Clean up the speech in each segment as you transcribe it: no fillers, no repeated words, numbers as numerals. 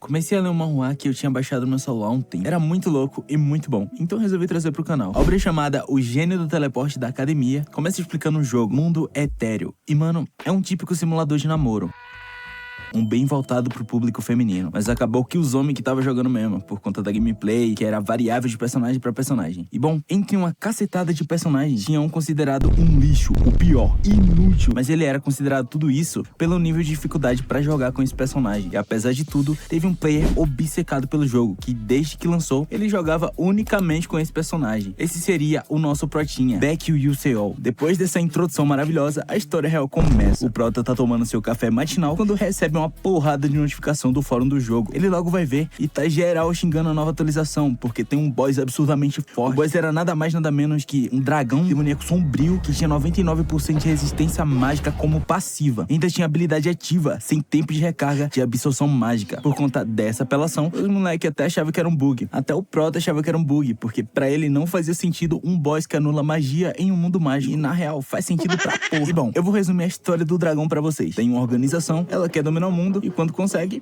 Comecei a ler um manhwa que eu tinha baixado no meu celular há um tempo. Era muito louco e muito bom, então resolvi trazer pro canal. A obra é chamada O Gênio do Teleporte da Academia. Começa explicando um jogo, Mundo Etéreo. E mano, é um típico simulador de namoro. Um bem voltado pro público feminino. Mas acabou que os homens que tava jogando mesmo, por conta da gameplay, que era variável de personagem pra personagem. E bom, entre uma cacetada de personagens, tinha um considerado um lixo, o pior, inútil. Mas ele era considerado tudo isso pelo nível de dificuldade pra jogar com esse personagem. E apesar de tudo, teve um player obcecado pelo jogo, que desde que lançou, ele jogava unicamente com esse personagem. Esse seria o nosso protinha, Baek Yuseo. Depois dessa introdução maravilhosa, a história real começa. O prota tá tomando seu café matinal quando recebe uma porrada de notificação do fórum do jogo. Ele logo vai ver e tá geral xingando a nova atualização, porque tem um boss absurdamente forte. O boss era nada mais nada menos que um dragão demoníaco sombrio que tinha 99% de resistência mágica como passiva. Ainda tinha habilidade ativa, sem tempo de recarga de absorção mágica. Por conta dessa apelação, os moleque até achavam que era um bug. Até o prota achava que era um bug, porque pra ele não fazia sentido um boss que anula magia em um mundo mágico. E na real, faz sentido pra porra. E bom, eu vou resumir a história do dragão pra vocês. Tem uma organização, ela quer dominar o mundo, e quando consegue,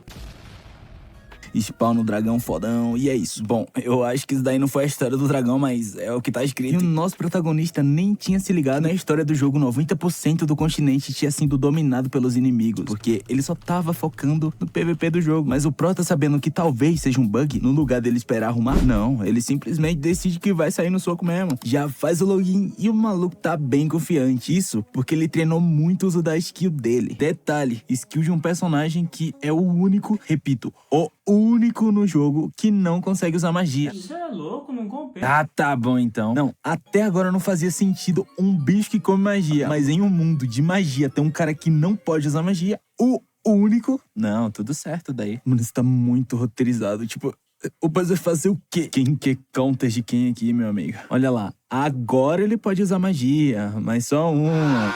spawna o dragão fodão, e é isso. Bom, eu acho que isso daí não foi a história do dragão, mas é o que tá escrito. E o nosso protagonista nem tinha se ligado na história do jogo. 90% do continente tinha sido dominado pelos inimigos, porque ele só tava focando no PVP do jogo. Mas o prota, sabendo que talvez seja um bug, no lugar dele esperar arrumar, não, ele simplesmente decide que vai sair no soco mesmo. Já faz o login e o maluco tá bem confiante. Isso porque ele treinou muito o uso da skill dele. Detalhe, skill de um personagem que é o único, repito, o único no jogo que não consegue usar magia. Isso é louco, não compensa. Tá bom então. Não, até agora não fazia sentido um bicho que come magia. Mas em um mundo de magia tem um cara que não pode usar magia, o único. Não, tudo certo daí. Mano, isso tá muito roteirizado. Tipo, o boss vai fazer o quê? Quem quer counter de quem aqui, meu amigo? Olha lá, agora ele pode usar magia, mas só uma.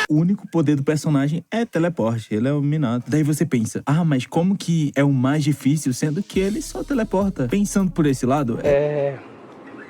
O único poder do personagem é teleporte, ele é o Minato. Daí você pensa, mas como que é o mais difícil, sendo que ele só teleporta? Pensando por esse lado,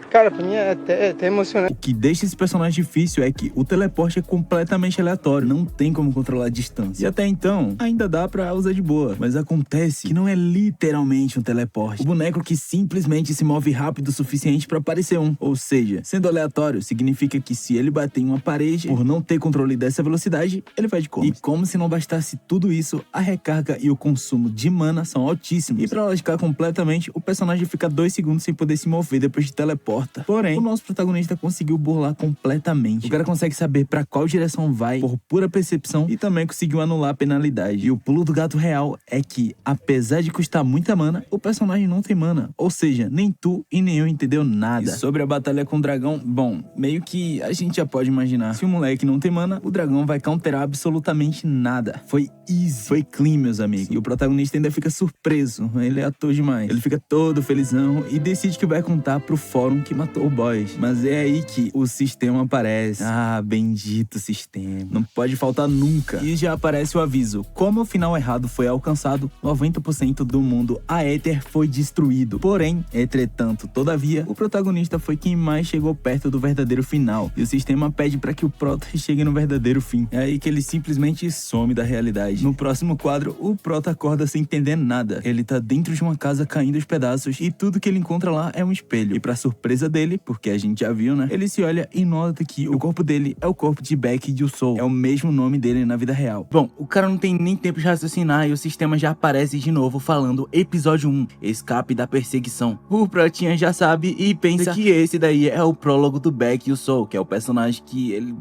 Cara, pra mim é até emocionante. O que deixa esse personagem difícil é que o teleporte é completamente aleatório, não tem como controlar a distância. E até então, ainda dá pra usar de boa. Mas acontece que não é literalmente um teleporte. O boneco que simplesmente se move rápido o suficiente pra aparecer um. Ou seja, sendo aleatório, significa que se ele bater em uma parede, por não ter controle dessa velocidade, ele vai de coma. E como se não bastasse tudo isso, a recarga e o consumo de mana são altíssimos. E pra logicar completamente, o personagem fica 2 segundos sem poder se mover depois de teleporte. Porém, o nosso protagonista conseguiu burlar completamente. O cara consegue saber pra qual direção vai por pura percepção e também conseguiu anular a penalidade. E o pulo do gato real é que, apesar de custar muita mana, o personagem não tem mana. Ou seja, nem tu e nem eu entendeu nada. E sobre a batalha com o dragão, bom, meio que a gente já pode imaginar. Se o moleque não tem mana, o dragão vai counterar absolutamente nada. Foi easy, foi clean, meus amigos. E o protagonista ainda fica surpreso. Ele é ator demais. Ele fica todo felizão e decide que vai contar pro fórum que matou o boss. Mas é aí que o sistema aparece. Bendito sistema. Não pode faltar nunca. E já aparece o aviso. Como o final errado foi alcançado, 90% do mundo Aether foi destruído. Porém, entretanto, todavia, o protagonista foi quem mais chegou perto do verdadeiro final. E o sistema pede pra que o prota chegue no verdadeiro fim. É aí que ele simplesmente some da realidade. No próximo quadro, o prota acorda sem entender nada. Ele tá dentro de uma casa caindo aos pedaços e tudo que ele encontra lá é um espelho. E pra surpresa dele, porque a gente já viu, né? Ele se olha e nota que o corpo dele é o corpo de Baek Yuseo. É o mesmo nome dele na vida real. Bom, o cara não tem nem tempo de raciocinar e o sistema já aparece de novo falando episódio 1, escape da perseguição. O protinha já sabe e pensa que esse daí é o prólogo do Baek Yuseo, que é o personagem que ele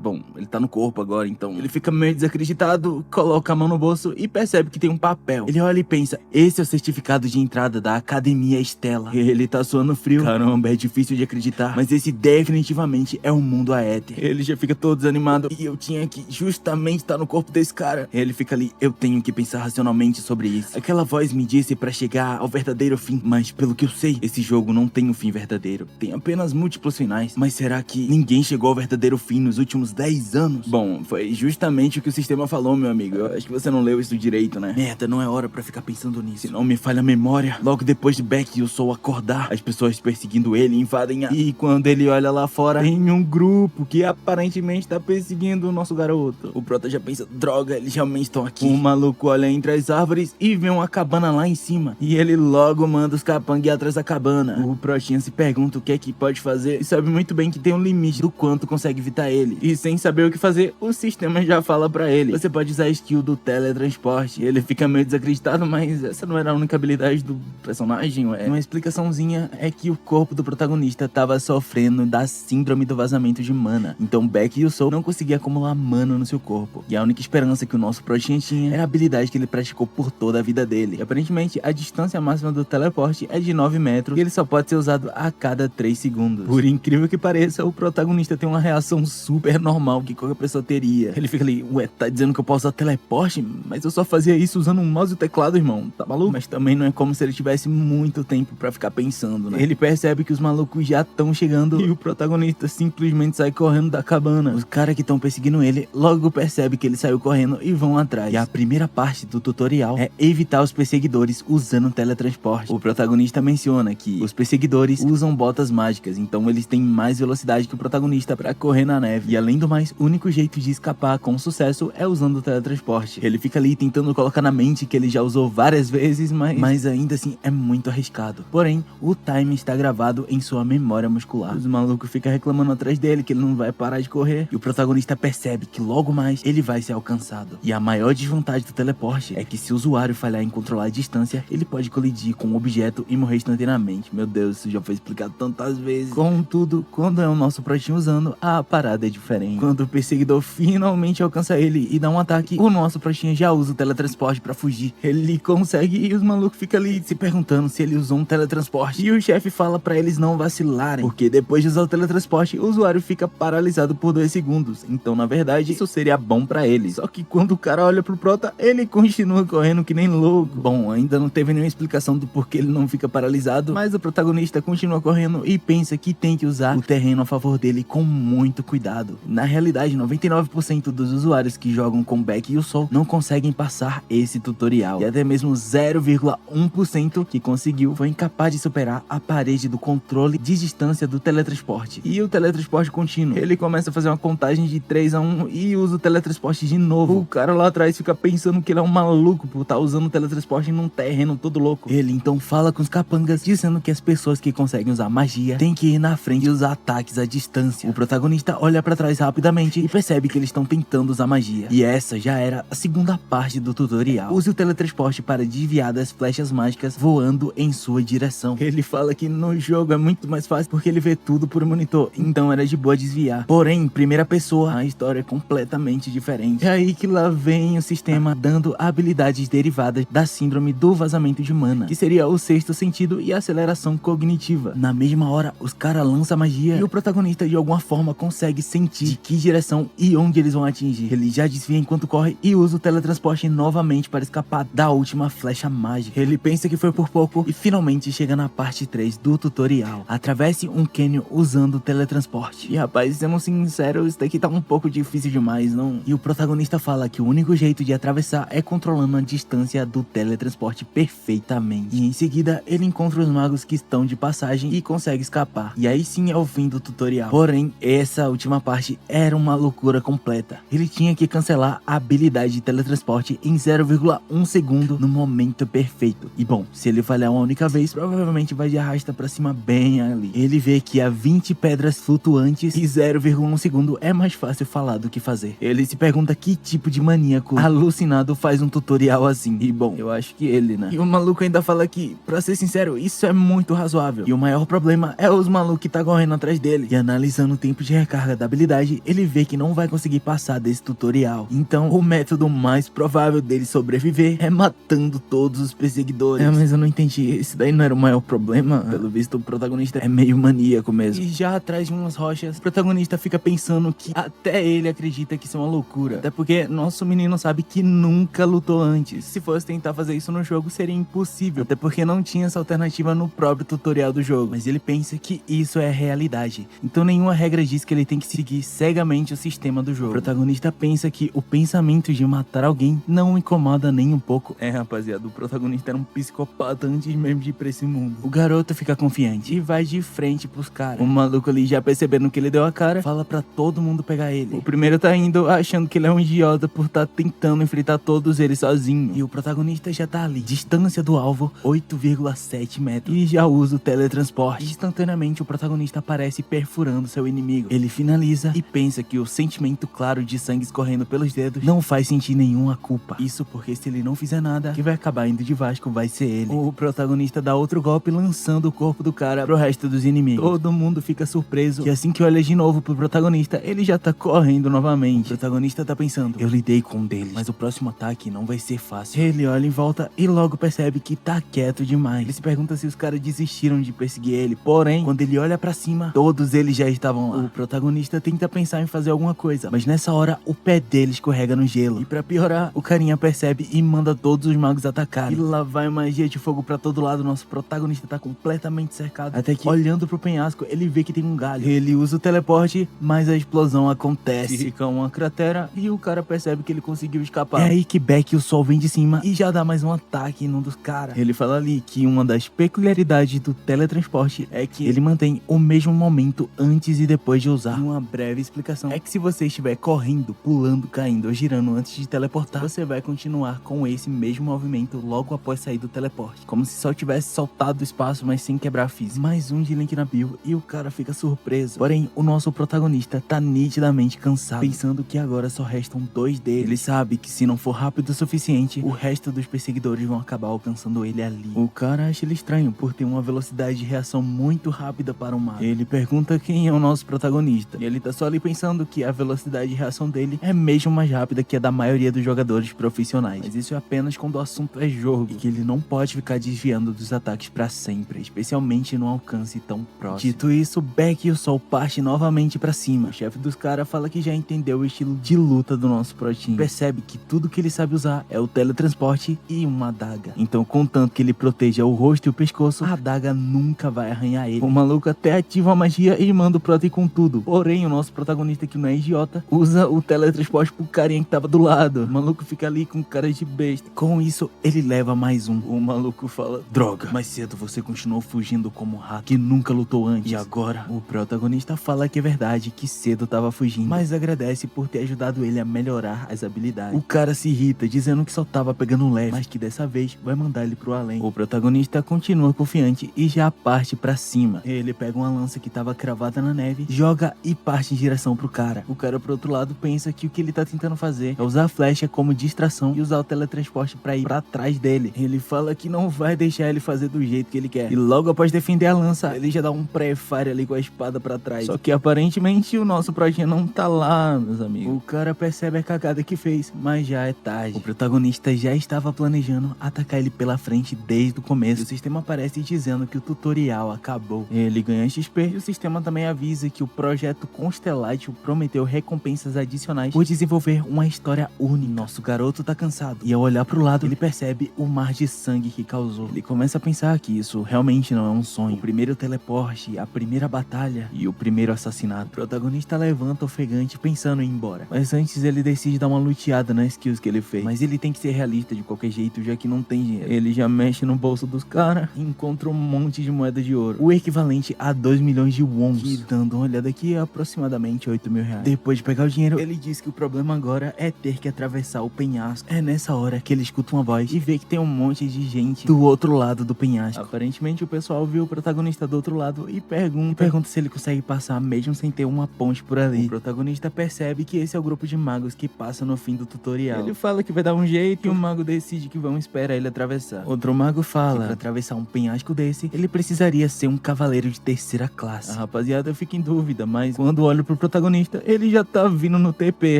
tá no corpo agora, então ele fica meio desacreditado, coloca a mão no bolso e percebe que tem um papel. Ele olha e pensa, esse é o certificado de entrada da Academia Estela. Ele tá suando frio. Caramba, é difícil de acreditar, mas esse definitivamente é o mundo Aether. Ele já fica todo desanimado e eu tinha que justamente estar no corpo desse cara. Ele fica ali, eu tenho que pensar racionalmente sobre isso. Aquela voz me disse pra chegar ao verdadeiro fim, mas pelo que eu sei, esse jogo não tem um fim verdadeiro, tem apenas múltiplos finais. Mas será que ninguém chegou ao verdadeiro fim nos últimos 10 anos? Bom, foi justamente o que o sistema falou, meu amigo. Eu acho que você não leu isso direito, né? Merda, não é hora pra ficar pensando nisso. Se não me falha a memória, logo depois de Baek Yuseo acordar, as pessoas perseguindo ele invadem janelinha. E quando ele olha lá fora, tem um grupo que aparentemente tá perseguindo o nosso garoto. O prota já pensa, droga, eles realmente estão aqui. O maluco olha entre as árvores e vê uma cabana lá em cima. E ele logo manda os capangas ir atrás da cabana. O protinha se pergunta o que é que pode fazer e sabe muito bem que tem um limite do quanto consegue evitar ele. E sem saber o que fazer, o sistema já fala pra ele: você pode usar a skill do teletransporte. Ele fica meio desacreditado, mas essa não era a única habilidade do personagem, ué. Uma explicaçãozinha é que o corpo do protagonista tava sofrendo da síndrome do vazamento de mana. Então Beck e o Soul não conseguiam acumular mana no seu corpo. E a única esperança que o nosso protinha tinha era a habilidade que ele praticou por toda a vida dele. E aparentemente a distância máxima do teleporte é de 9 metros e ele só pode ser usado a cada 3 segundos. Por incrível que pareça, o protagonista tem uma reação super normal que qualquer pessoa teria. Ele fica ali, ué, tá dizendo que eu posso usar teleporte? Mas eu só fazia isso usando um mouse e teclado, irmão. Tá maluco? Mas também não é como se ele tivesse muito tempo pra ficar pensando, né? Ele percebe que os malucos já estão chegando e o protagonista simplesmente sai correndo da cabana. Os caras que estão perseguindo ele logo percebem que ele saiu correndo e vão atrás. E a primeira parte do tutorial é evitar os perseguidores usando teletransporte. O protagonista menciona que os perseguidores usam botas mágicas, então eles têm mais velocidade que o protagonista pra correr na neve. E além do mais, o único jeito de escapar com sucesso é usando o teletransporte. Ele fica ali tentando colocar na mente que ele já usou várias vezes, mas ainda assim é muito arriscado. Porém, o time está gravado em sua memória muscular. Os malucos ficam reclamando atrás dele que ele não vai parar de correr, e o protagonista percebe que logo mais ele vai ser alcançado. E a maior desvantagem do teleporte é que se o usuário falhar em controlar a distância, ele pode colidir com um objeto e morrer instantaneamente. Meu Deus, isso já foi explicado tantas vezes. Contudo, quando é o nosso protinho usando, a parada é diferente. Quando o perseguidor finalmente alcança ele e dá um ataque, o nosso protinho já usa o teletransporte pra fugir. Ele consegue e os malucos ficam ali se perguntando se ele usou um teletransporte. E o chefe fala pra eles não vacilarem, porque depois de usar o teletransporte, o usuário fica paralisado por 2 segundos. Então, na verdade, isso seria bom pra eles. Só que quando o cara olha pro prota, ele continua correndo que nem louco. Bom, ainda não teve nenhuma explicação do porquê ele não fica paralisado, mas o protagonista continua correndo e pensa que tem que usar o terreno a favor dele com muito cuidado. Na realidade, 99% dos usuários que jogam com Beck e o Soul não conseguem passar esse tutorial. E até mesmo 0,1% que conseguiu foi incapaz de superar a parede do controle de distância do teletransporte. E o teletransporte contínuo. Ele começa a fazer uma contagem de 3-1 e usa o teletransporte de novo. O cara lá atrás fica pensando que ele é um maluco por estar usando o teletransporte num terreno todo louco. Ele então fala com os capangas dizendo que as pessoas que conseguem usar magia têm que ir na frente e usar ataques à distância. O protagonista olha pra trás rapidamente e percebe que eles estão tentando usar magia. E essa já era a segunda parte do tutorial. Use o teletransporte para desviar das flechas mágicas voando em sua direção. Ele fala que no jogo é muito mais fácil porque ele vê tudo por monitor, então era de boa desviar. Porém, em primeira pessoa, a história é completamente diferente. É aí que lá vem o sistema dando habilidades derivadas da síndrome do vazamento de mana, que seria o sexto sentido e a aceleração cognitiva. Na mesma hora, os caras lançam magia e o protagonista de alguma forma consegue sentir de que direção e onde eles vão atingir. Ele já desvia enquanto corre e usa o teletransporte novamente para escapar da última flecha mágica. Ele pensa que foi por pouco e finalmente chega na parte 3 do tutorial. Atravesse um cânion usando o teletransporte. E rapaz, sendo sincero, isso daqui tá um pouco difícil demais, não? E o protagonista fala que o único jeito de atravessar é controlando a distância do teletransporte perfeitamente. E em seguida, ele encontra os magos que estão de passagem e consegue escapar. E aí sim é o fim do tutorial. Porém, essa última parte era uma loucura completa. Ele tinha que cancelar a habilidade de teletransporte em 0,1 segundo no momento perfeito. E bom, se ele falhar uma única vez, provavelmente vai de arrasta pra cima bem ali. Ele vê que há 20 pedras flutuantes e 0,1 segundo é mais fácil falar do que fazer. Ele se pergunta que tipo de maníaco alucinado faz um tutorial assim. E bom, eu acho que ele, né? E o maluco ainda fala que, pra ser sincero, isso é muito razoável. E o maior problema é os malucos que tá correndo atrás dele. E analisando o tempo de recarga da habilidade, ele vê que não vai conseguir passar desse tutorial. Então, o método mais provável dele sobreviver é matando todos os perseguidores. Mas eu não entendi. Esse daí não era o maior problema? Pelo visto, o protagonista é meio maníaco mesmo. E já atrás de umas rochas, o protagonista fica pensando que até ele acredita que isso é uma loucura. Até porque nosso menino sabe que nunca lutou antes. Se fosse tentar fazer isso no jogo, seria impossível. Até porque não tinha essa alternativa no próprio tutorial do jogo. Mas ele pensa que isso é realidade. Então nenhuma regra diz que ele tem que seguir cegamente o sistema do jogo. O protagonista pensa que o pensamento de matar alguém não o incomoda nem um pouco. Rapaziada, o protagonista era um psicopata antes mesmo de ir pra esse mundo. O garoto fica confiante e vai de frente pros caras. O maluco ali, já percebendo que ele deu a cara, fala pra todo mundo pegar ele. O primeiro tá indo achando que ele é um idiota por tá tentando enfrentar todos eles sozinho. E o protagonista já tá ali, distância do alvo 8,7 metros. E já usa o teletransporte. Instantaneamente o protagonista aparece perfurando seu inimigo. Ele finaliza e pensa que o sentimento claro de sangue escorrendo pelos dedos não faz sentir nenhuma culpa. Isso porque se ele não fizer nada, quem vai acabar indo de Vasco vai ser ele. O protagonista dá outro golpe lançando o corpo do cara pro resto dos inimigos. Todo mundo fica surpreso que assim que olha de novo pro protagonista, ele já tá correndo novamente. O protagonista tá pensando, eu lidei com um deles, mas o próximo ataque não vai ser fácil. Ele olha em volta e logo percebe que tá quieto demais. Ele se pergunta se os caras desistiram de perseguir ele, porém, quando ele olha pra cima, todos eles já estavam lá. O protagonista tenta pensar em fazer alguma coisa, mas nessa hora o pé dele escorrega no gelo. E pra piorar, o carinha percebe e manda todos os magos atacar. E lá vai magia de fogo pra todo lado. Nosso protagonista tá completamente cercado. Até que, olhando pro penhasco, ele vê que tem um galho. Ele usa o teleporte, mas a explosão acontece. Fica uma cratera e o cara percebe que ele conseguiu escapar. É aí que Beck e o Sol vem de cima e já dá mais um ataque num dos caras. Ele fala ali que uma das peculiaridades do teletransporte é que ele mantém o mesmo momento antes e depois de usar. Uma breve explicação é que se você estiver correndo, pulando, caindo ou girando antes de teleportar, você vai continuar com esse mesmo movimento logo após sair do teleporte, como se só tivesse soltado o espaço, mas sem quebrar a física. Mais um de link na bio e o cara fica surpreso. Porém, o nosso protagonista tá nitidamente cansado, pensando que agora só restam 2 deles. Ele sabe que se não for rápido o suficiente, o resto dos perseguidores vão acabar alcançando ele ali. O cara acha ele estranho por ter uma velocidade de reação muito rápida para um mago. Ele pergunta quem é o nosso protagonista, e ele tá só ali pensando que a velocidade de reação dele é mesmo mais rápida que a da maioria dos jogadores profissionais. Mas isso é apenas quando o assunto é jogo, e que ele não pode ficar desviando dos ataques pra sempre, especialmente num alcance tão próximo. Dito isso, Beck e o Sol partem novamente pra cima. O chefe dos caras fala que já entendeu o estilo de luta do nosso protinho. Percebe que tudo que ele sabe usar é o teletransporte e uma adaga. Então, contanto que ele proteja o rosto e o pescoço, a adaga nunca vai arranhar ele. O maluco até ativa a magia e manda o Prote com tudo. Porém, o nosso protagonista, que não é idiota, usa o teletransporte pro carinha que tava do lado. O maluco fica ali com cara de besta. Com isso, ele leva mais um. O maluco fala, droga, mais cedo você continuou fugindo como um rato que nunca lutou antes. E agora, o protagonista fala que é verdade, que cedo tava fugindo, mas agradece por ter ajudado ele a melhorar as habilidades. O cara se irrita, dizendo que só tava pegando um leve, mas que dessa vez vai mandar ele pro além. O protagonista continua confiante e já parte pra cima. Ele pega uma lança que tava cravada na neve, joga e parte em direção pro cara. O cara, por outro lado, pensa que o que ele tá tentando fazer é usar a flecha como distração e usar o teletransporte pra ir pra trás dele. Ele fala que não vai deixar ele fazer do jeito que ele quer. E logo após defender a lança, ele já dá um pré-fire ali com a espada pra trás. Só que aparentemente o nosso protinho não tá lá, meus amigos. O cara percebe a cagada que fez, mas já é tarde. O protagonista já estava planejando atacar ele pela frente desde o começo. O sistema aparece dizendo que o tutorial acabou. Ele ganha XP e o sistema também avisa que o projeto Constellation prometeu recompensas adicionais por desenvolver uma história única. Nosso garoto tá cansado e ao olhar pro lado ele percebe o mar de sangue que causou. Ele começa a pensar que isso realmente não é um sonho. O primeiro teleporte, a primeira batalha e o primeiro assassinato. O protagonista levanta ofegante pensando em ir embora, mas antes ele decide dar uma luteada nas skills que ele fez. Mas ele tem que ser realista de qualquer jeito, já que não tem dinheiro. Ele já mexe no bolso dos caras e encontra um monte de moeda de ouro, o equivalente a 2 milhões de wons, que dando uma olhada aqui é aproximadamente 8 mil reais. Depois de pegar o dinheiro, ele diz que o problema agora é ter que atravessar o penhasco. É nessa hora que ele escuta uma voz e vê que tem um monte de gente do outro lado do penhasco. Aparentemente o pessoal viu o protagonista do outro lado e pergunta se ele consegue passar mesmo sem ter uma ponte por ali. O protagonista percebe que esse é o grupo de magos que passa no fim do tutorial. Ele fala que vai dar um jeito e o mago decide que vão esperar ele atravessar. Outro mago fala que pra atravessar um penhasco desse, ele precisaria ser um cavaleiro de 3ª classe. A rapaziada fica em dúvida, mas quando olha pro protagonista, ele já tá vindo no TP,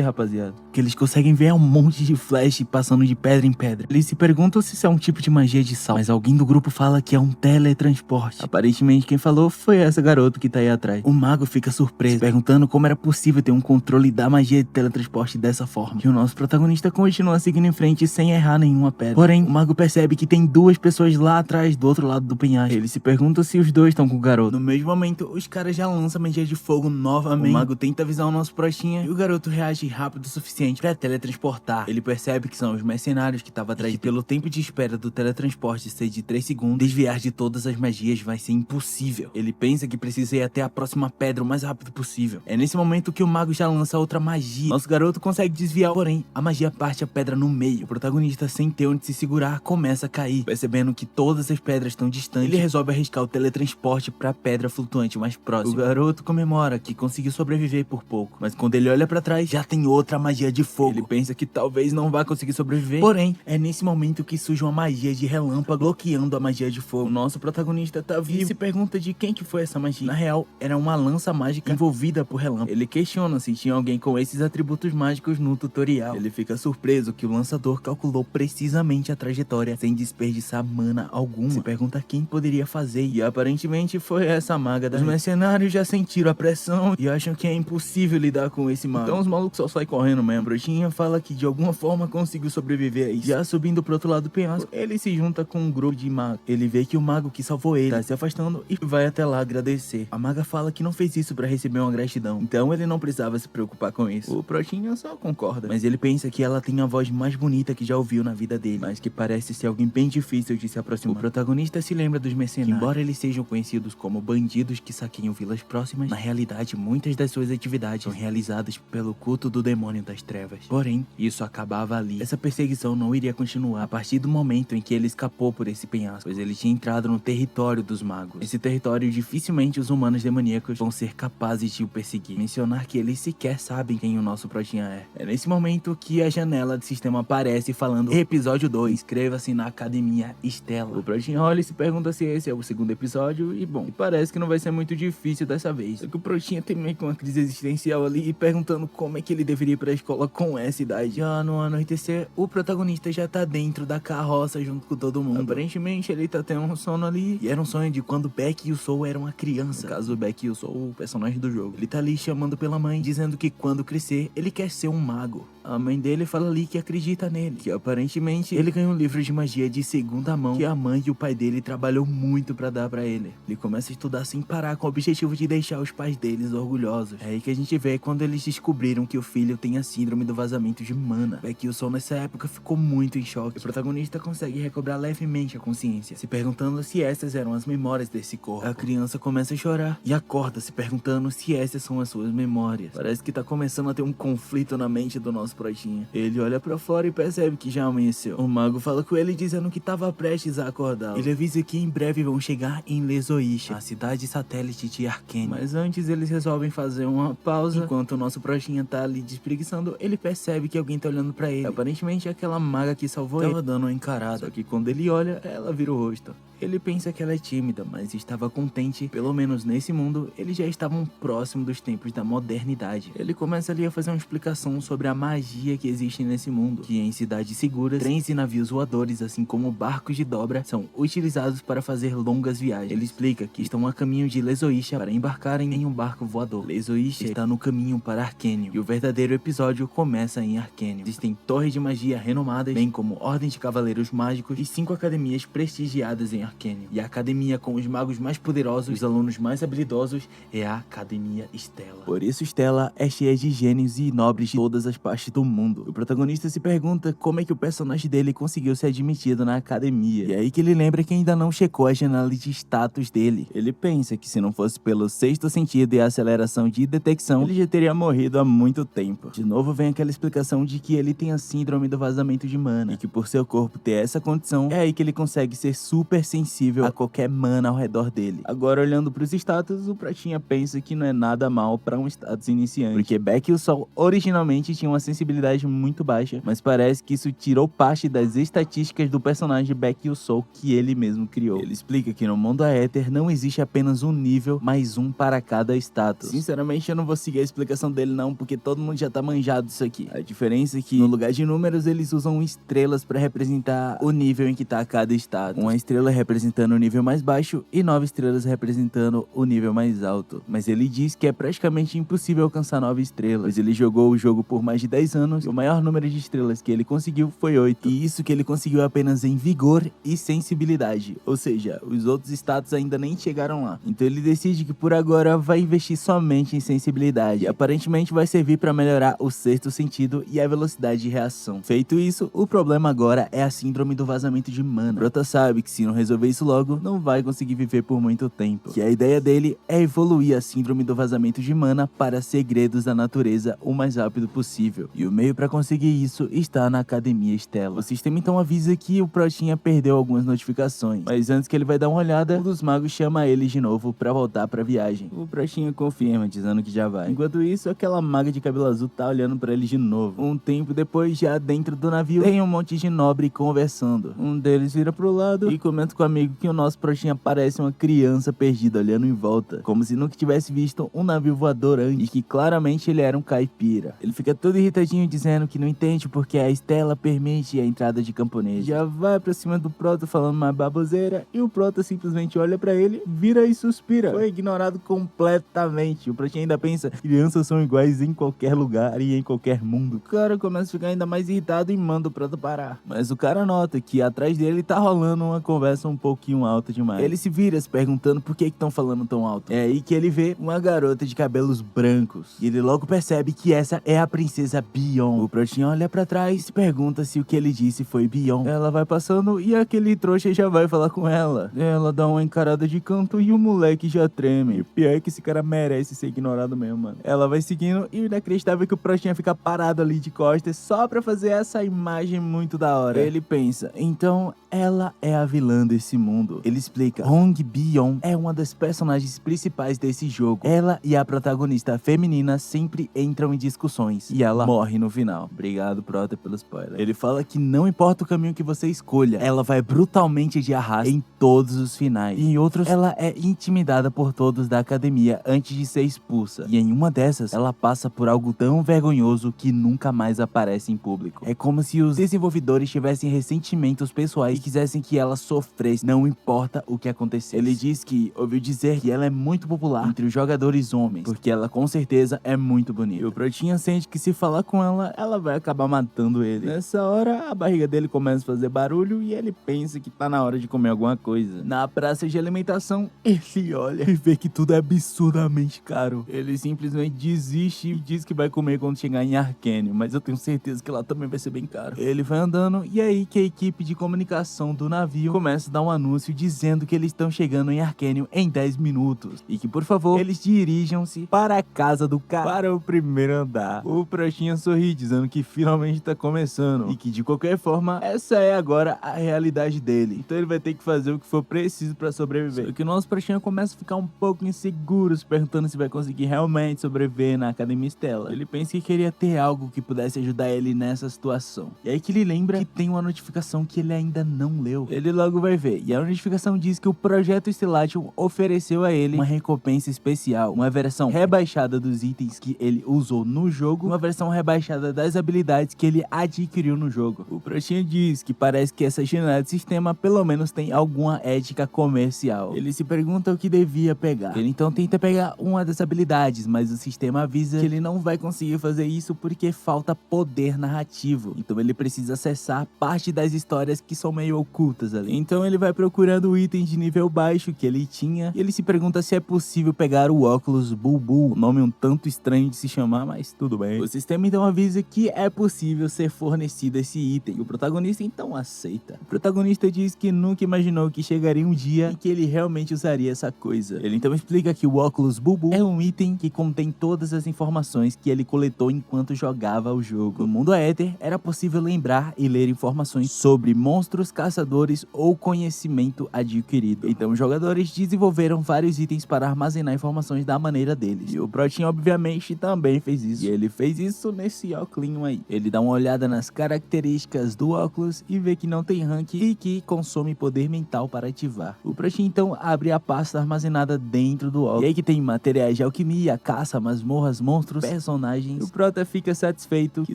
rapaziada. Que eles conseguem ver um monte de flash passando de pedra em pedra. Eles se perguntam se isso é um tipo de magia de sal, mas alguém do grupo fala que é um teletransporte. Aparentemente quem falou foi essa garota que tá aí atrás. O mago fica surpreso, perguntando como era possível ter um controle da magia de teletransporte dessa forma. E o nosso protagonista continua seguindo em frente sem errar nenhuma pedra. Porém, o mago percebe que tem 2 pessoas lá atrás do outro lado do penhasco. Ele se pergunta se os 2 estão com o garoto. No mesmo momento, os caras já lançam magia de fogo novamente. O mago tenta avisar o nosso protinha e o garoto reage rápido o suficiente pra teletransportar. Ele percebe que são os mercenários que estavam atrás, e pelo tempo de espera do teletransporte ser de 3 segundos, desviar de todas as magias vai ser impossível. impossível. Ele pensa que precisa ir até a próxima pedra o mais rápido possível. É nesse momento que o mago já lança outra magia. Nosso garoto consegue desviar, porém, a magia parte a pedra no meio. O protagonista, sem ter onde se segurar, começa a cair. Percebendo que todas as pedras estão distantes, ele resolve arriscar o teletransporte pra pedra flutuante mais próxima. O garoto comemora que conseguiu sobreviver por pouco, mas quando ele olha pra trás, já tem outra magia de fogo. Ele pensa que talvez não vá conseguir sobreviver, porém, é nesse momento que surge uma magia de relâmpago bloqueando a magia de fogo. O nosso protagonista tá vivo e se pergunta de quem que foi essa magia. Na real, era uma lança mágica envolvida por relâmpago. Ele questiona se tinha alguém com esses atributos mágicos no tutorial. Ele fica surpreso que o lançador calculou precisamente a trajetória sem desperdiçar mana alguma. Se pergunta quem poderia fazer e aparentemente foi essa maga. Os mercenários já sentiram a pressão e acham que é impossível lidar com esse mago. Então os malucos só saem correndo mesmo. A bruxinha fala que de alguma forma conseguiu sobreviver a isso. Já subindo pro outro lado do penhasco, ele se junta com um grupo de magos. Ele vê que o mago que salvou ele tá se afastando e vai até lá agradecer. A maga fala que não fez isso pra receber uma gratidão, então ele não precisava se preocupar com isso. O Protinha só concorda, mas ele pensa que ela tem a voz mais bonita que já ouviu na vida dele, mas que parece ser alguém bem difícil de se aproximar. O protagonista se lembra dos mercenários, que, embora eles sejam conhecidos como bandidos que saqueiam vilas próximas, na realidade muitas das suas atividades são realizadas pelo culto do demônio das trevas. Porém, isso acabava ali. Essa perseguição não iria continuar a partir do momento em que ele escapou por esse penhasco, pois ele tinha entrado no território dos magos. Esse território dificilmente os humanos demoníacos vão ser capazes de o perseguir. Mencionar que eles sequer sabem quem o nosso Protinha é. É nesse momento que a janela do sistema aparece falando episódio 2, inscreva-se na Academia Estela. O Protinha olha e se pergunta se esse é o segundo episódio e bom, parece que não vai ser muito difícil dessa vez. Só que o Protinha tem meio que uma crise existencial ali e perguntando como é que ele deveria ir pra escola com essa idade. Já no anoitecer, o protagonista já tá dentro da carroça junto com todo mundo. Aparentemente ele tá tendo um sono ali e era um sonho de quando Beck Yusoul era uma criança. No caso, Beck Yusoul, o personagem do jogo. Ele tá ali chamando pela mãe, dizendo que quando crescer, ele quer ser um mago. A mãe dele fala ali que acredita nele, que aparentemente ele ganhou um livro de magia de segunda mão que a mãe e o pai dele trabalhou muito pra dar pra ele. Ele começa a estudar sem parar com o objetivo de deixar os pais deles orgulhosos. É aí que a gente vê quando eles descobriram que o filho tem a síndrome do vazamento de mana. Beck Yusoul nessa época ficou muito em choque. O protagonista consegue recobrar levemente a consciência, se perguntando se essas eram as memórias desse corpo. A criança começa a chorar e acorda se perguntando se essas são as suas memórias. Parece que tá começando a ter um conflito na mente do nosso Protinha. Ele olha pra fora e percebe que já amanheceu. O mago fala com ele dizendo que tava prestes a acordar. Ele avisa que em breve vão chegar em Lezoisha, a cidade satélite de Arcane. Mas antes eles resolvem fazer uma pausa. Enquanto o nosso Protinha tá ali despreguiçando, ele percebe que alguém tá olhando pra ele. Aparentemente aquela maga que salvou ele tava dando uma encarada. Só que quando ele olha, ela vira o rosto. Ele pensa que ela é tímida, mas estava contente. Pelo menos nesse mundo, eles já estavam próximo dos tempos da modernidade. Ele começa ali a fazer uma explicação sobre a magia que existe nesse mundo, que em cidades seguras, trens e navios voadores, assim como barcos de dobra, são utilizados para fazer longas viagens. Ele explica que estão a caminho de Lezoisha para embarcarem em um barco voador. Lezoisha está no caminho para Arcane, e o verdadeiro episódio começa em Arcane. Existem torres de magia renomadas, bem como ordens de cavaleiros mágicos e 5 academias prestigiadas em Arcane. E a academia com os magos mais poderosos e os alunos mais habilidosos é a Academia Estela. Por isso Estela é cheia de gênios e nobres de todas as partes do mundo. O protagonista se pergunta como é que o personagem dele conseguiu ser admitido na academia. E é aí que ele lembra que ainda não checou a janela de status dele. Ele pensa que se não fosse pelo sexto sentido e a aceleração de detecção, ele já teria morrido há muito tempo. De novo vem aquela explicação de que ele tem a síndrome do vazamento de mana, e que por seu corpo ter essa condição, é aí que ele consegue ser super sensível a qualquer mana ao redor dele. Agora, olhando pros status, o Protinha pensa que não é nada mal pra um status iniciante, porque Beck Yusoul originalmente tinha uma sensibilidade muito baixa, mas parece que isso tirou parte das estatísticas do personagem Beck Yusoul que ele mesmo criou. Ele explica que no mundo Aether não existe apenas um nível, mas um para cada status. Sinceramente, eu não vou seguir a explicação dele não, porque todo mundo já tá manjado disso aqui. A diferença é que, no lugar de números, eles usam estrelas pra representar o nível em que tá cada status. Uma estrela representando o nível mais baixo e 9 estrelas representando o nível mais alto. Mas ele diz que é praticamente impossível alcançar 9 estrelas, pois ele jogou o jogo por mais de 10 anos e o maior número de estrelas que ele conseguiu foi 8. E isso que ele conseguiu apenas em vigor e sensibilidade, ou seja, os outros status ainda nem chegaram lá. Então ele decide que por agora vai investir somente em sensibilidade, e aparentemente vai servir para melhorar o sexto sentido e a velocidade de reação. Feito isso, o problema agora é a síndrome do vazamento de mana. O Prota sabe que se não resolver resolver isso logo, não vai conseguir viver por muito tempo. Que a ideia dele é evoluir a síndrome do vazamento de mana para segredos da natureza o mais rápido possível. E o meio para conseguir isso está na Academia Estela. O sistema então avisa que o Protinha perdeu algumas notificações, mas antes que ele vai dar uma olhada, um dos magos chama ele de novo para voltar para a viagem. O Protinha confirma, dizendo que já vai. Enquanto isso, aquela maga de cabelo azul tá olhando para ele de novo. Um tempo depois, já dentro do navio, tem um monte de nobre conversando. Um deles vira pro lado e comenta com o amigo que o nosso Protinha parece uma criança perdida olhando em volta, como se nunca tivesse visto um navio voador antes, e que claramente ele era um caipira. Ele fica todo irritadinho dizendo que não entende porque a Estela permite a entrada de camponeses. Já vai pra cima do Prota falando uma baboseira e o Prota simplesmente olha pra ele, vira e suspira. Foi ignorado completamente. O Protinha ainda pensa, crianças são iguais em qualquer lugar e em qualquer mundo. O cara começa a ficar ainda mais irritado e manda o Prota parar. Mas o cara nota que atrás dele tá rolando uma conversa um pouquinho alta demais. Ele se vira se perguntando por que estão falando tão alto. É aí que ele vê uma garota de cabelos brancos. E ele logo percebe que essa é a princesa Bion. O Protinha olha pra trás e se pergunta se o que ele disse foi Bion. Ela vai passando e aquele trouxa já vai falar com ela. Ela dá uma encarada de canto e o moleque já treme. O pior é que esse cara merece ser ignorado mesmo, mano. Ela vai seguindo e o inacreditável é que o Protinha fica parado ali de costas só pra fazer essa imagem muito da hora. Ele pensa, então ela é a vilã desse mundo. Ele explica, Hong Bion é uma das personagens principais desse jogo. Ela e a protagonista feminina sempre entram em discussões e ela morre no final. Obrigado, Prota, pelo spoiler. Ele fala que não importa o caminho que você escolha, ela vai brutalmente de arrasto em todos os finais. E em outros, ela é intimidada por todos da academia antes de ser expulsa. E em uma dessas, ela passa por algo tão vergonhoso que nunca mais aparece em público. É como se os desenvolvedores tivessem ressentimentos pessoais e quisessem que ela sofresse, não importa o que acontecesse. Ele diz que ouviu dizer que ela é muito popular entre os jogadores homens, porque ela com certeza é muito bonita. E o Protinha sente que se falar com ela, ela vai acabar matando ele. Nessa hora, a barriga dele começa a fazer barulho e ele pensa que tá na hora de comer alguma coisa. Na praça de alimentação, ele olha e vê que tudo é absurdamente caro. Ele simplesmente desiste e diz que vai comer quando chegar em Arcânio, mas eu tenho certeza que lá também vai ser bem caro. Ele vai andando e é aí que a equipe de comunicação do navio começa a dar um anúncio dizendo que eles estão chegando em Arcânio em 10 minutos e que, por favor, eles dirijam-se para a casa do cara, para o primeiro andar. O Protinha sorri dizendo que finalmente tá começando e que de qualquer forma essa é agora a realidade dele, então ele vai ter que fazer o que for preciso para sobreviver. Só que o nosso Protinha começa a ficar um pouco inseguro, se perguntando se vai conseguir realmente sobreviver na Academia Estela. Ele pensa que queria ter algo que pudesse ajudar ele nessa situação. E aí que ele lembra que tem uma notificação que ele ainda não leu. Ele logo vai ver, e a notificação diz que o Projeto Stellation ofereceu a ele uma recompensa especial, uma versão rebaixada dos itens que ele usou no jogo, uma versão rebaixada das habilidades que ele adquiriu no jogo. O Protinha diz que parece que essa janela de sistema pelo menos tem alguma ética comercial. Ele se pergunta o que devia pegar. Ele então tenta pegar uma das habilidades, mas o sistema avisa que ele não vai conseguir fazer isso porque falta poder narrativo. Então ele precisa acessar parte das histórias que são meio ocultas ali. Então ele vai procurando itens de nível baixo que ele tinha e ele se pergunta se é possível pegar o óculos Bulbul, nome um tanto estranho de se chamar, mas tudo bem. O sistema então avisa que é possível ser fornecido esse item e o protagonista então aceita. O protagonista diz que nunca imaginou que chegaria um dia em que ele realmente usaria essa coisa. Ele então explica que o óculos Bulbul é um item que contém todas as informações que ele coletou enquanto jogava o jogo. No mundo Aether, era possível lembrar e ler informações sobre monstros, caçadores ou conhecimento adquirido. Então os jogadores desenvolveram vários itens para armazenar informações da maneira deles. E o Protinha obviamente também fez isso. E ele fez isso nesse óculos aí. Ele dá uma olhada nas características do óculos e vê que não tem rank e que consome poder mental para ativar. O Protinha então abre a pasta armazenada dentro do óculos. E aí que tem materiais de alquimia, caça, masmorras, monstros, personagens. O Prota fica satisfeito que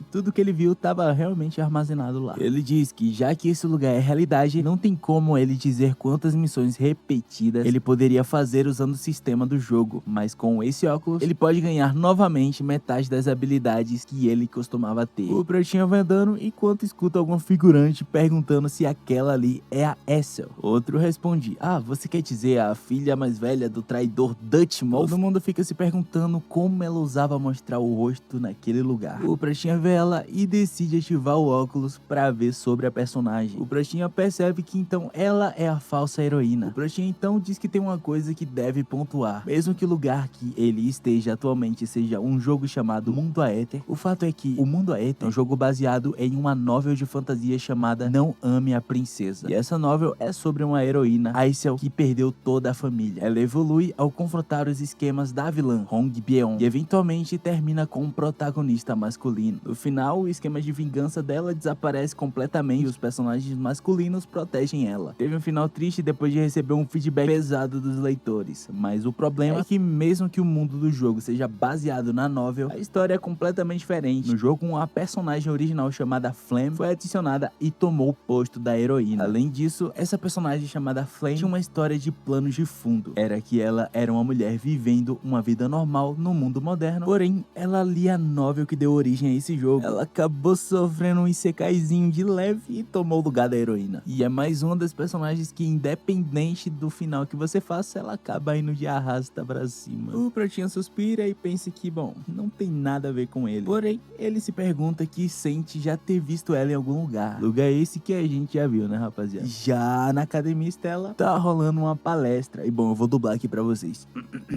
tudo que ele viu estava realmente armazenado lá. Ele diz que já que esse lugar é realidade, não tem como ele dizer quantas missões repetidas ele poderia fazer usando o sistema do jogo, mas com esse óculos ele pode ganhar novamente metade das habilidades que ele costumava ter. O Protinha vai andando enquanto escuta algum figurante perguntando se aquela ali é a Essel. Outro responde, você quer dizer a filha mais velha do traidor Dutch Maul? Todo mundo fica se perguntando como ela usava mostrar o rosto naquele lugar. O Protinha vê ela e decide ativar o óculos para ver sobre a personagem. O Protinha percebe que então ela ela é a falsa heroína. O Protinha então diz que tem uma coisa que deve pontuar. Mesmo que o lugar que ele esteja atualmente seja um jogo chamado Mundo Aether, o fato é que o Mundo Aether é um jogo baseado em uma novel de fantasia chamada Não Ame a Princesa. E essa novel é sobre uma heroína, Aisel, que perdeu toda a família. Ela evolui ao confrontar os esquemas da vilã, Hong Byeon, e eventualmente termina com um protagonista masculino. No final, o esquema de vingança dela desaparece completamente e os personagens masculinos protegem ela. Teve um final triste depois de receber um feedback pesado dos leitores, mas o problema é que mesmo que o mundo do jogo seja baseado na novel, a história é completamente diferente. No jogo, uma personagem original chamada Flame foi adicionada e tomou o posto da heroína. Além disso, essa personagem chamada Flame tinha uma história de planos de fundo. Era que ela era uma mulher vivendo uma vida normal no mundo moderno, porém, ela lia a novel que deu origem a esse jogo. Ela acabou sofrendo um isekaizinho de leve e tomou o lugar da heroína. E é mais uma das personagens que, independente do final que você faça, ela acaba indo de arrasta pra cima. O Protinha suspira e pensa que, bom, não tem nada a ver com ele. Porém, ele se pergunta que sente já ter visto ela em algum lugar. Lugar esse que a gente já viu, né, rapaziada? Já na Academia Estela, tá rolando uma palestra. E bom, eu vou dublar aqui pra vocês.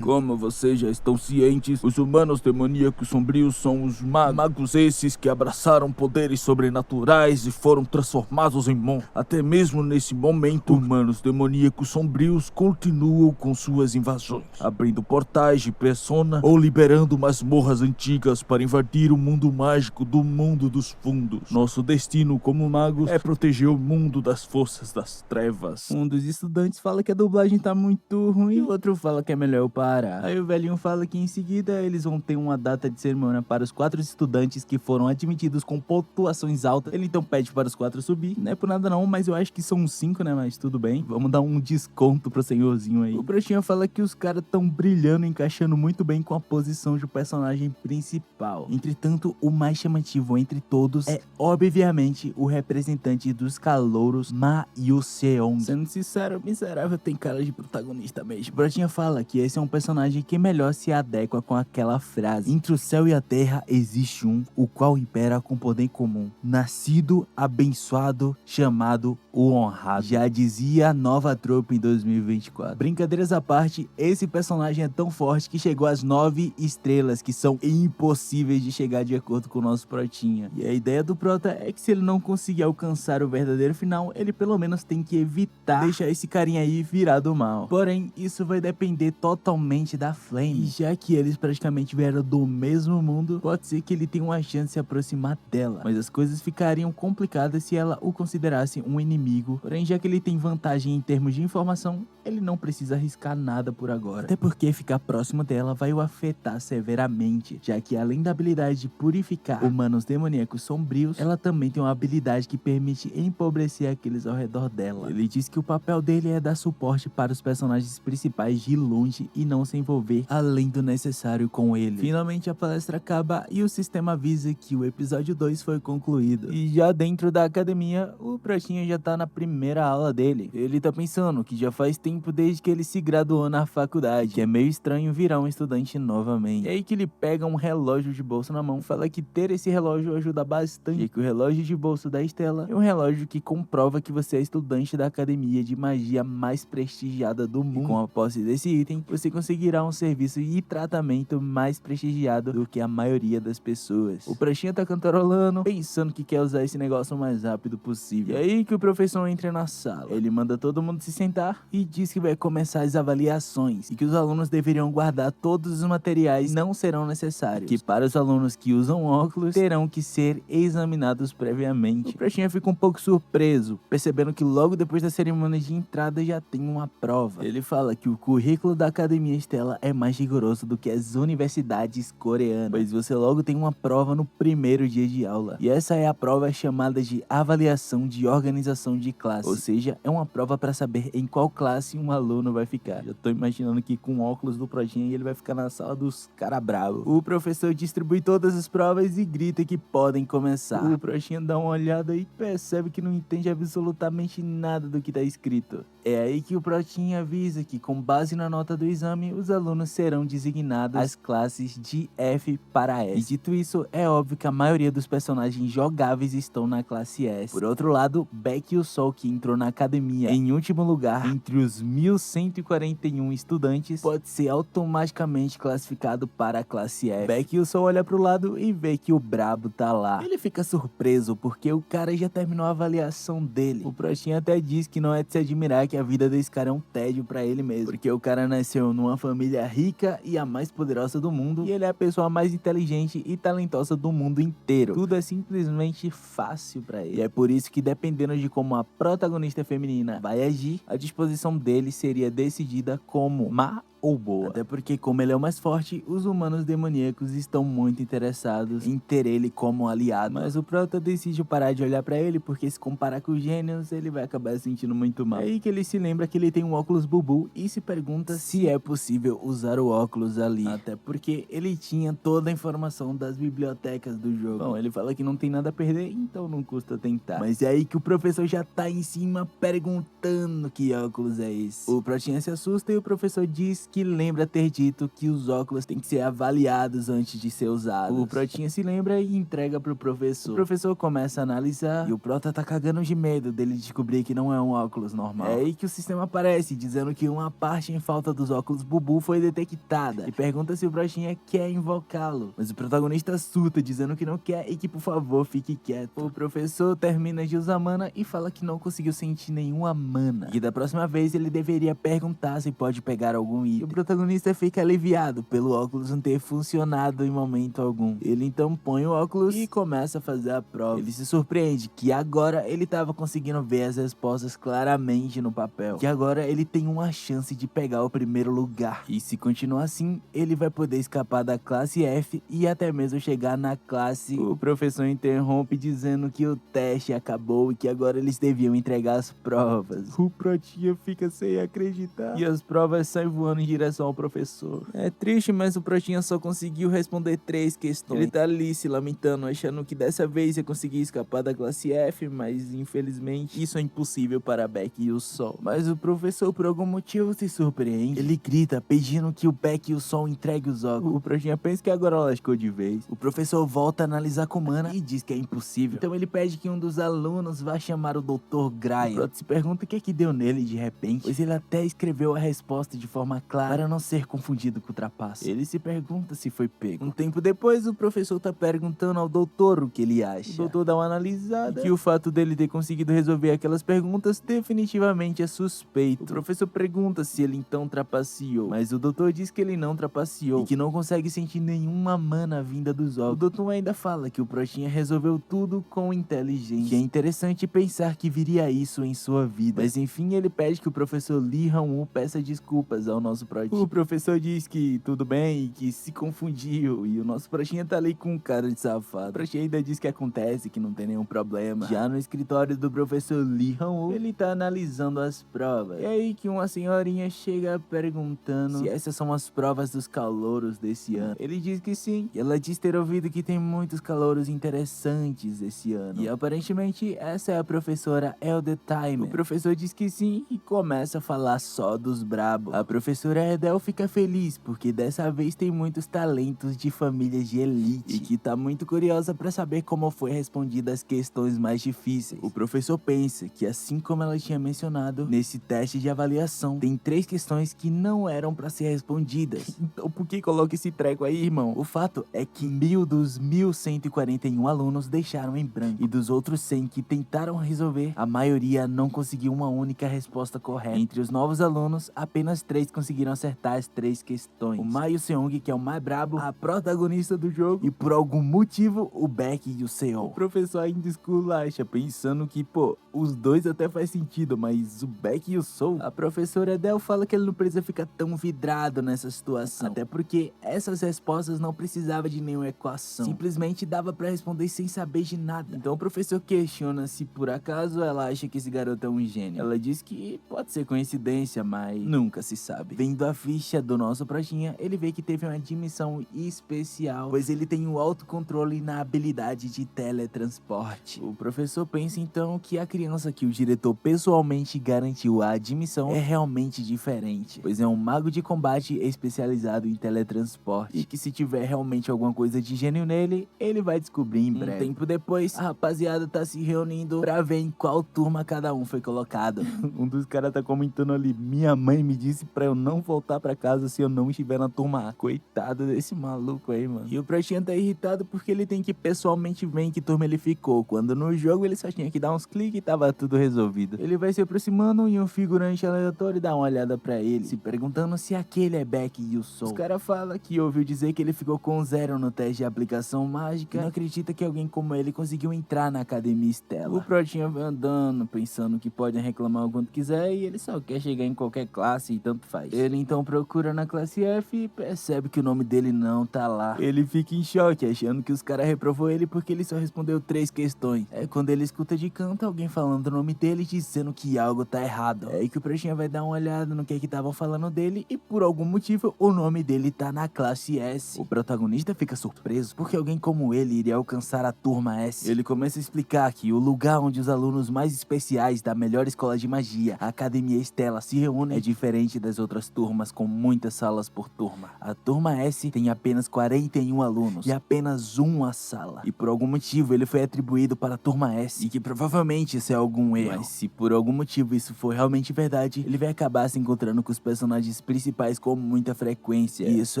Como vocês já estão cientes, os humanos demoníacos sombrios são os magos esses que abraçaram poderes sobrenaturais e foram transformados em monstros. Até mesmo nesse momento, humanos demoníacos sombrios continuam com suas invasões, abrindo portais de persona ou liberando masmorras antigas para invadir o mundo mágico do mundo dos fundos. Nosso destino como magos é proteger o mundo das forças das trevas. Um dos estudantes fala que a dublagem tá muito ruim e o outro fala que é melhor eu parar. Aí o velhinho fala que em seguida eles vão ter uma data de cerimônia para os 4 estudantes que foram admitidos com pontuações altas. Ele então pede para os 4 subir. Não é por nada não, mas eu acho que são 5, né? Mas tudo bem. Vamos dar um desconto pro senhorzinho aí. O Protinha fala que os caras tão brilhando, encaixando muito bem com a posição de personagem principal. Entretanto, o mais chamativo entre todos é, obviamente, o representante dos calouros, Ma Yuseon. Sendo sincero, o miserável tem cara de protagonista mesmo. O Protinha fala que esse é um personagem que melhor se adequa com aquela frase: entre o céu e a terra existe um, o qual impera com poder comum, nascido, abençoado, chamado o honrado. Já dizia a nova tropa em 2024. Brincadeiras à parte, esse personagem é tão forte que chegou às 9 estrelas, que são impossíveis de chegar de acordo com o nosso Protinha. E a ideia do Prota é que se ele não conseguir alcançar o verdadeiro final, ele pelo menos tem que evitar deixar esse carinha aí virar do mal. Porém, isso vai depender totalmente da Flame. E já que eles praticamente vieram do mesmo mundo, pode ser que ele tenha uma chance de se aproximar dela. Mas as coisas ficariam complicadas se ela o considerasse um inimigo. Porém, já que ele tem vantagem em termos de informação, ele não precisa arriscar nada por agora. Até porque ficar próximo dela vai o afetar severamente, já que além da habilidade de purificar humanos demoníacos sombrios, ela também tem uma habilidade que permite empobrecer aqueles ao redor dela. Ele diz que o papel dele é dar suporte para os personagens principais de longe e não se envolver além do necessário com ele. Finalmente a palestra acaba e o sistema avisa que o episódio 2 foi concluído. E já dentro da academia, o Protinha já tá na primeira aula dele. Ele tá pensando que já faz tempo desde que ele se graduou na faculdade, que é meio estranho virar um estudante novamente. É aí que ele pega um relógio de bolso na mão e fala que ter esse relógio ajuda bastante, e que o relógio de bolso da Estela é um relógio que comprova que você é estudante da academia de magia mais prestigiada do mundo. E com a posse desse item, você conseguirá um serviço e tratamento mais prestigiado do que a maioria das pessoas. O Protinha tá cantarolando, pensando que quer usar esse negócio o mais rápido possível. E aí que o professor entra na sala. Ele manda todo mundo se sentar e diz que vai começar as avaliações e que os alunos deveriam guardar todos os materiais, não serão necessários. Que para os alunos que usam óculos, terão que ser examinados previamente. O Protinha fica um pouco surpreso, percebendo que logo depois da cerimônia de entrada já tem uma prova. Ele fala que o currículo da Academia Estela é mais rigoroso do que as universidades coreanas, pois você logo tem uma prova no primeiro dia de aula. E essa é a prova chamada de avaliação de organização de classe, ou seja, é uma prova para saber em qual classe um aluno vai ficar. Eu tô imaginando que com óculos do Protinha ele vai ficar na sala dos cara bravo. O professor distribui todas as provas e grita que podem começar. O Protinha dá uma olhada e percebe que não entende absolutamente nada do que tá escrito. É aí que o Protinha avisa que, com base na nota do exame, os alunos serão designados às classes de F para S. E dito isso, é óbvio que a maioria dos personagens jogáveis estão na classe S. Por outro lado, Beck e o Sol, que entrou na academia em último lugar entre os 1141 estudantes, pode ser automaticamente classificado para a classe F. Beck e o Sol olha pro lado e vê que o brabo tá lá. Ele fica surpreso porque o cara já terminou a avaliação dele. O Protinha até diz que não é de se admirar que a vida desse cara é um tédio pra ele mesmo, porque o cara nasceu numa família rica e a mais poderosa do mundo, e ele é a pessoa mais inteligente e talentosa do mundo inteiro. Tudo é simplesmente fácil pra ele. E é por isso que, dependendo de como a protagonista feminina vai agir, a disposição dele seria decidida como má ou boa. Até porque, como ele é o mais forte, os humanos demoníacos estão muito interessados em ter ele como aliado. Mas o Prota decide parar de olhar pra ele, porque se comparar com os gênios, ele vai acabar se sentindo muito mal. É aí que ele se lembra que ele tem um óculos Bubu e se pergunta se é possível usar o óculos ali. Até porque ele tinha toda a informação das bibliotecas do jogo. Bom, ele fala que não tem nada a perder, então não custa tentar. Mas é aí que o professor já tá em cima perguntando que óculos é esse. O Protinha se assusta e o professor diz que lembra ter dito que os óculos têm que ser avaliados antes de ser usados. O Protinha se lembra e entrega pro professor. O professor começa a analisar e o Prota tá cagando de medo dele descobrir que não é um óculos normal. É aí que o sistema aparece, dizendo que uma parte em falta dos óculos Bubu foi detectada, e pergunta se o Protinha quer invocá-lo. Mas o protagonista surta, dizendo que não quer e que, por favor, fique quieto. O professor termina de usar mana e fala que não conseguiu sentir nenhuma mana, e que da próxima vez ele deveria perguntar se pode pegar algum item. E o protagonista fica aliviado pelo óculos não ter funcionado em momento algum. Ele então põe o óculos e começa a fazer a prova. Ele se surpreende que agora ele estava conseguindo ver as respostas claramente no papel, que agora ele tem uma chance de pegar o primeiro lugar. E se continuar assim, ele vai poder escapar da classe F e até mesmo chegar na classe. O professor interrompe dizendo que o teste acabou e que agora eles deviam entregar as provas. O Protinha fica sem acreditar e as provas saem voando em direção ao professor. É triste, mas o Protinha só conseguiu responder 3 questões. Ele tá ali se lamentando, achando que dessa vez ia conseguir escapar da classe F, mas infelizmente isso é impossível para Beck e o Sol. Mas o professor, por algum motivo, se surpreende. Ele grita pedindo que o Beck e o Sol entreguem os óculos. O Protinha pensa que agora lascou de vez. O professor volta a analisar com mana e diz que é impossível. Então ele pede que um dos alunos vá chamar o Dr. Graia. O Prota se pergunta o que é que deu nele de repente, pois ele até escreveu a resposta de forma clara para não ser confundido com o trapaço. Ele se pergunta se foi pego. Um tempo depois, o professor tá perguntando ao doutor o que ele acha. O doutor dá uma analisada e que o fato dele ter conseguido resolver aquelas perguntas definitivamente é suspeito. O professor pergunta se ele então trapaceou, mas o doutor diz que ele não trapaceou e que não consegue sentir nenhuma mana vinda dos óculos. O doutor ainda fala que o Protinha resolveu tudo com inteligência, que é interessante pensar que viria isso em sua vida. Mas enfim, ele pede que o professor Lee Han-woo peça desculpas ao nosso Protinha. O professor diz que tudo bem e que se confundiu, e o nosso Protinha tá ali com cara de safado. O Protinha ainda diz que acontece, que não tem nenhum problema. Já no escritório do professor Lee Han-woo, ele tá analisando as provas. É aí que uma senhorinha chega perguntando se essas são as provas dos calouros desse ano. Ele diz que sim, e ela diz ter ouvido que tem muitos calouros interessantes esse ano. E aparentemente essa é a professora Elder Timer. O professor diz que sim e começa a falar só dos brabos. A professora Edel fica feliz porque dessa vez tem muitos talentos de famílias de elite, e que tá muito curiosa pra saber como foi respondida as questões mais difíceis. O professor pensa que, assim como ela tinha mencionado, nesse teste de avaliação tem 3 questões que não eram pra ser respondidas. Então por que coloca esse treco aí, irmão? O fato é que 1000 dos 1141 alunos deixaram em branco, e dos outros 100 que tentaram resolver, a maioria não conseguiu uma única resposta correta. Entre os novos alunos, apenas 3 conseguiram acertar as 3 questões. O Maio Seong, que é o mais brabo, a protagonista do jogo, e por algum motivo, o Beck e o Seo. O professor ainda esculacha, pensando que, pô, os dois até faz sentido, mas o Beck e o Soul? A professora Adele fala que ele não precisa ficar tão vidrado nessa situação, até porque essas respostas não precisavam de nenhuma equação, simplesmente dava pra responder sem saber de nada. Então o professor questiona se por acaso ela acha que esse garoto é um gênio. Ela diz que pode ser coincidência, mas nunca se sabe. Vem lendo a ficha do nosso pratinha, ele vê que teve uma admissão especial, pois ele tem o autocontrole na habilidade de teletransporte. O professor pensa então que a criança que o diretor pessoalmente garantiu a admissão é realmente diferente, pois é um mago de combate especializado em teletransporte, e que se tiver realmente alguma coisa de gênio nele, ele vai descobrir em breve. Um tempo depois, a rapaziada tá se reunindo pra ver em qual turma cada um foi colocado. Um dos caras tá comentando ali: minha mãe me disse pra eu não voltar pra casa se eu não estiver na turma A. Coitado desse maluco aí, mano. E o Pratinha tá irritado porque ele tem que pessoalmente ver em que turma ele ficou, quando no jogo ele só tinha que dar uns cliques e tava tudo resolvido. Ele vai se aproximando e um figurante aleatório dá uma olhada pra ele, se perguntando se aquele é Beck e o Soul. Os cara fala que ouviu dizer que ele ficou com 0 no teste de aplicação mágica e não acredita que alguém como ele conseguiu entrar na Academia Estela. O Pratinha vai andando, pensando que pode reclamar o quanto quiser e ele só quer chegar em qualquer classe e tanto faz. Ele então procura na classe F e percebe que o nome dele não tá lá. Ele fica em choque, achando que os caras reprovou ele porque ele só respondeu 3 questões. É quando ele escuta de canto alguém falando o nome dele, dizendo que algo tá errado. É aí que o Pratinha vai dar uma olhada no que estavam falando dele e por algum motivo o nome dele tá na classe S. O protagonista fica surpreso porque alguém como ele iria alcançar a turma S. Ele começa a explicar que o lugar onde os alunos mais especiais da melhor escola de magia, a Academia Estela, se reúnem é diferente das outras turmas com muitas salas por turma. A turma S tem apenas 41 alunos e apenas uma sala. E por algum motivo ele foi atribuído para a turma S, e que provavelmente isso é algum erro. Mas se por algum motivo isso for realmente verdade, ele vai acabar se encontrando com os personagens principais com muita frequência. E isso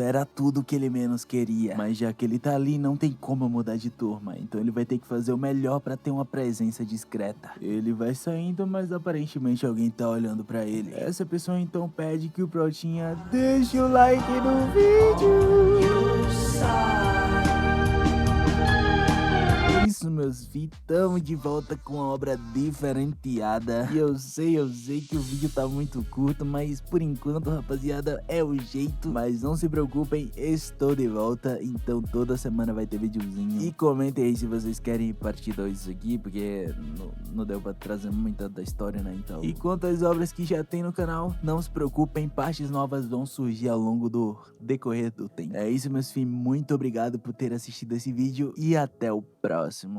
era tudo que ele menos queria. Mas já que ele tá ali, não tem como mudar de turma. Então ele vai ter que fazer o melhor pra ter uma presença discreta. Ele vai saindo, mas aparentemente alguém tá olhando pra ele. Essa pessoa então pede que o Pratinha deixe o like no vídeo. Isso, meus filhos, tamo de volta com uma obra diferenciada. E eu sei que o vídeo tá muito curto, mas por enquanto, rapaziada, é o jeito. Mas não se preocupem, estou de volta, então toda semana vai ter videozinho. E comentem aí se vocês querem parte 2 disso aqui, porque não deu pra trazer muita da história, né, então. E quanto às obras que já tem no canal, não se preocupem, partes novas vão surgir ao longo do decorrer do tempo. É isso, meus filhos, muito obrigado por ter assistido esse vídeo e até o próximo.